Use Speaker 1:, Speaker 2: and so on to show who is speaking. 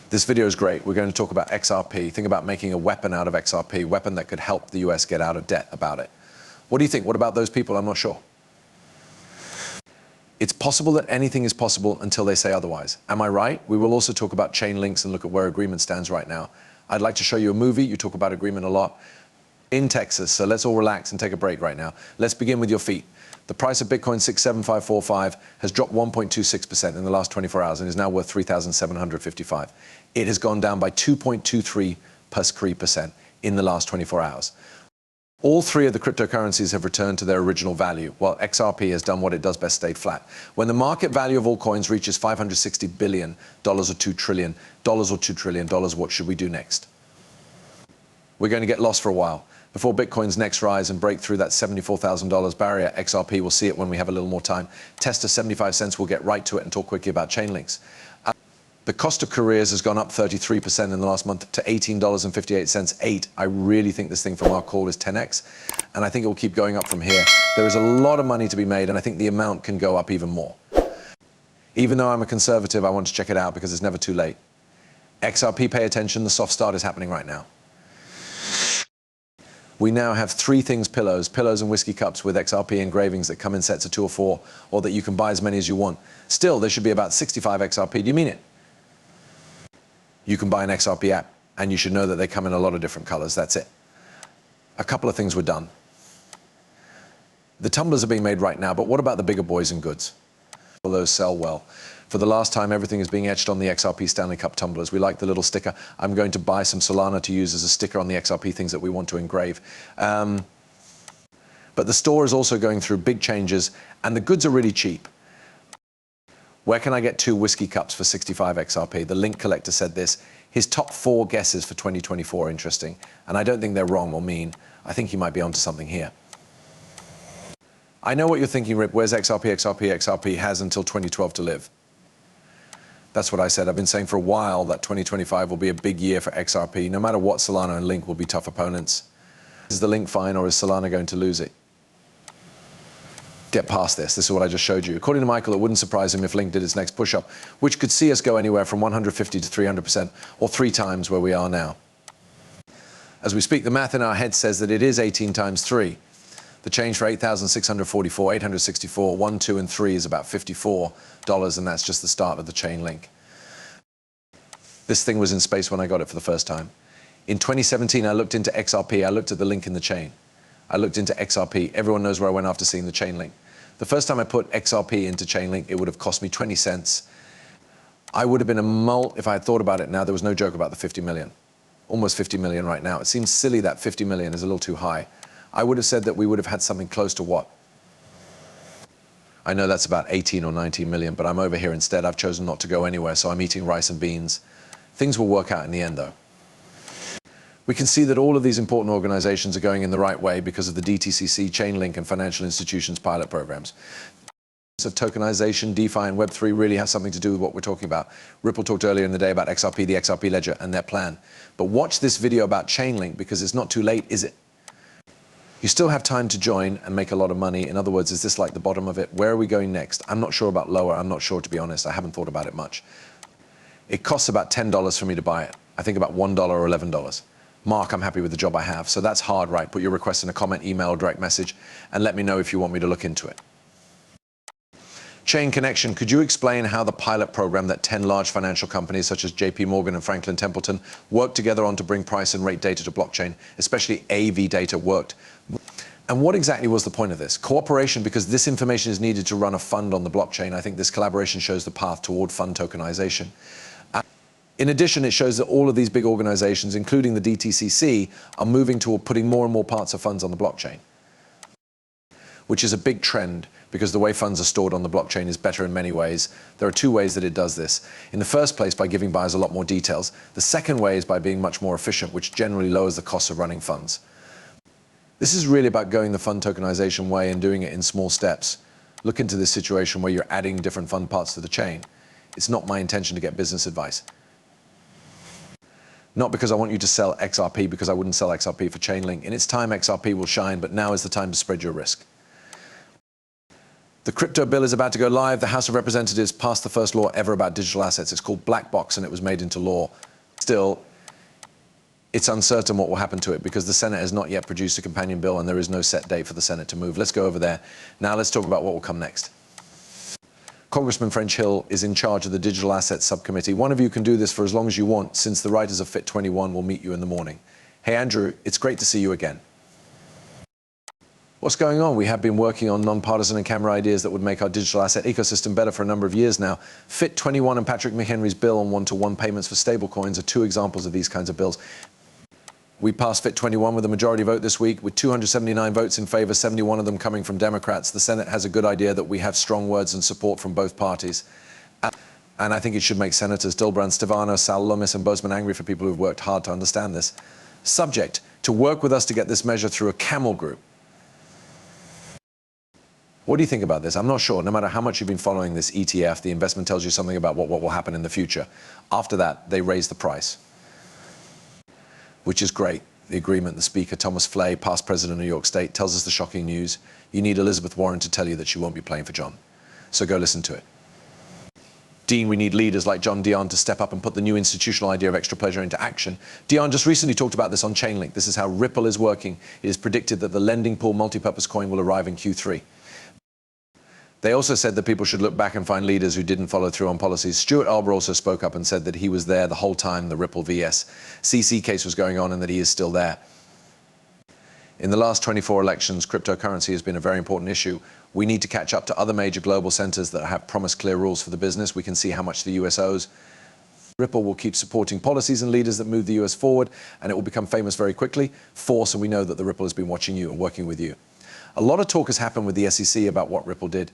Speaker 1: This video is great. We're going to talk about XRP. Think about making a weapon out of XRP, weapon that could help the US get out of debt about it. What do you think? What about those people? I'm not sure. It's possible that anything is possible until they say otherwise. Am I right? We will also talk about chain links and look at where agreement stands right now. I'd like to show you a movie. You talk about agreement a lot. In Texas, so let's all relax and take a break right now. Let's begin with your feet. The price of Bitcoin 67545 has dropped 1.26% in the last 24 hours and is now worth 3,755. It has gone down by 2.23% in the last 24 hours. All three of the cryptocurrencies have returned to their original value, while XRP has done what it does best, stayed flat. When the market value of all coins reaches $560 billion or $2 trillion, what should we do next? We're going to get lost for a while. Before Bitcoin's next rise and break through that $74,000 barrier, XRP will see it when we have a little more time. Test to 75 cents, we'll get right to it and talk quickly about chain links. The cost of careers has gone up 33% in the last month to $18.58. I really think this thing from our call is 10x, and I think it will keep going up from here. There is a lot of money to be made, and I think the amount can go up even more. Even though I'm a conservative, I want to check it out because it's never too late. XRP, pay attention, the soft start is happening right now. We now have three things, pillows and whiskey cups with XRP engravings that come in sets of 2 or 4, or that you can buy as many as you want. Still, there should be about 65 XRP. Do you mean it? You can buy an XRP app, and you should know that they come in a lot of different colors. That's it. A couple of things were done. The tumblers are being made right now, but what about the bigger boys and goods? Will those sell well? For the last time, everything is being etched on the XRP Stanley Cup tumblers. We like the little sticker. I'm going to buy some Solana to use as a sticker on the XRP things that we want to engrave. But the store is also going through big changes, and the goods are really cheap. Where can I get 2 whiskey cups for 65 XRP? The link collector said this. His top 4 guesses for 2024 are interesting, and I don't think they're wrong or mean. I think he might be onto something here. I know what you're thinking, Rip. Where's XRP? XRP has until 2012 to live. That's what I said. I've been saying for a while that 2025 will be a big year for XRP. No matter what, Solana and Link will be tough opponents. Is the Link fine, or is Solana going to lose it? Get past this. This is what I just showed you. According to Michael, it wouldn't surprise him if Link did its next push-up, which could see us go anywhere from 150 to 300%, or 3 times where we are now. As we speak, the math in our head says that it is 18 times 3. The change for 8,644, 864, 1, 2, and 3 is about $54, and that's just the start of the chain link. This thing was in space when I got it for the first time. In 2017, I looked into XRP. I looked at the link in the chain. I looked into XRP. Everyone knows where I went after seeing the chain link. The first time I put XRP into chain link, it would have cost me 20 cents. I would have been a mult if I had thought about it now. There was no joke about the 50 million. Almost 50 million right now. It seems silly that 50 million is a little too high. I would have said that we would have had something close to what? I know that's about 18 or 19 million, but I'm over here instead. I've chosen not to go anywhere, so I'm eating rice and beans. Things will work out in the end, though. We can see that all of these important organizations are going in the right way because of the DTCC, Chainlink, and financial institutions pilot programs. Of tokenization, DeFi, and Web3 really has something to do with what we're talking about. Ripple talked earlier in the day about XRP, the XRP ledger, and their plan. But watch this video about Chainlink because it's not too late, is it? You still have time to join and make a lot of money. In other words, is this like the bottom of it? Where are we going next? I'm not sure about lower. I'm not sure, to be honest. I haven't thought about it much. It costs about $10 for me to buy it. I think about $1 or $11. Mark, I'm happy with the job I have. So that's hard, right? Put your request in a comment, email, or direct message, and let me know if you want me to look into it. Chain connection. Could you explain how the pilot program that 10 large financial companies such as JP Morgan and Franklin Templeton worked together on to bring price and rate data to blockchain, especially AV data, worked? And what exactly was the point of this? Cooperation, because this information is needed to run a fund on the blockchain. I think this collaboration shows the path toward fund tokenization. In addition, it shows that all of these big organizations, including the DTCC, are moving toward putting more and more parts of funds on the blockchain, which is a big trend because the way funds are stored on the blockchain is better in many ways. There are 2 ways that it does this. In the first place, by giving buyers a lot more details. The second way is by being much more efficient, which generally lowers the cost of running funds. This is really about going the fund tokenization way and doing it in small steps. Look into this situation where you're adding different fund parts to the chain. It's not my intention to get business advice. Not because I want you to sell XRP, because I wouldn't sell XRP for Chainlink. In its time, XRP will shine, but now is the time to spread your risk. The crypto bill is about to go live. The House of Representatives passed the first law ever about digital assets. It's called Black Box, and it was made into law. Still, it's uncertain what will happen to it because the Senate has not yet produced a companion bill and there is no set date for the Senate to move. Let's go over there. Now let's talk about what will come next. Congressman French Hill is in charge of the Digital Assets Subcommittee. One of you can do this for as long as you want, since the writers of Fit 21 will meet you in the morning. Hey, Andrew, it's great to see you again. What's going on? We have been working on nonpartisan and camera ideas that would make our digital asset ecosystem better for a number of years now. Fit 21 and Patrick McHenry's bill on one-to-one payments for stablecoins are two examples of these kinds of bills. We passed Fit 21 with a majority vote this week, with 279 votes in favor, 71 of them coming from Democrats. The Senate has a good idea that we have strong words and support from both parties. And I think it should make Senators Dilbrand, Stivano, Sal Loomis and Bozeman angry for people who have worked hard to understand this. Subject, to work with us to get this measure through a camel group. What do you think about this? I'm not sure. No matter how much you've been following this ETF, the investment tells you something about what will happen in the future. After that, they raise the price, which is great. The agreement, the Speaker, Thomas Flay, past President of New York State, tells us the shocking news. You need Elizabeth Warren to tell you that she won't be playing for John. So go listen to it. Dean, we need leaders like John Dion to step up and put the new institutional idea of extra pleasure into action. Dion just recently talked about this on Chainlink. This is how Ripple is working. It is predicted that the lending pool multipurpose coin will arrive in Q3. They also said that people should look back and find leaders who didn't follow through on policies. Stuart Alber also spoke up and said that he was there the whole time the Ripple vs. CC case was going on and that he is still there. In the last 24 elections, cryptocurrency has been a very important issue. We need to catch up to other major global centers that have promised clear rules for the business. We can see how much the US owes. Ripple will keep supporting policies and leaders that move the US forward, and it will become famous very quickly. Force, and we know that the Ripple has been watching you and working with you. A lot of talk has happened with the SEC about what Ripple did.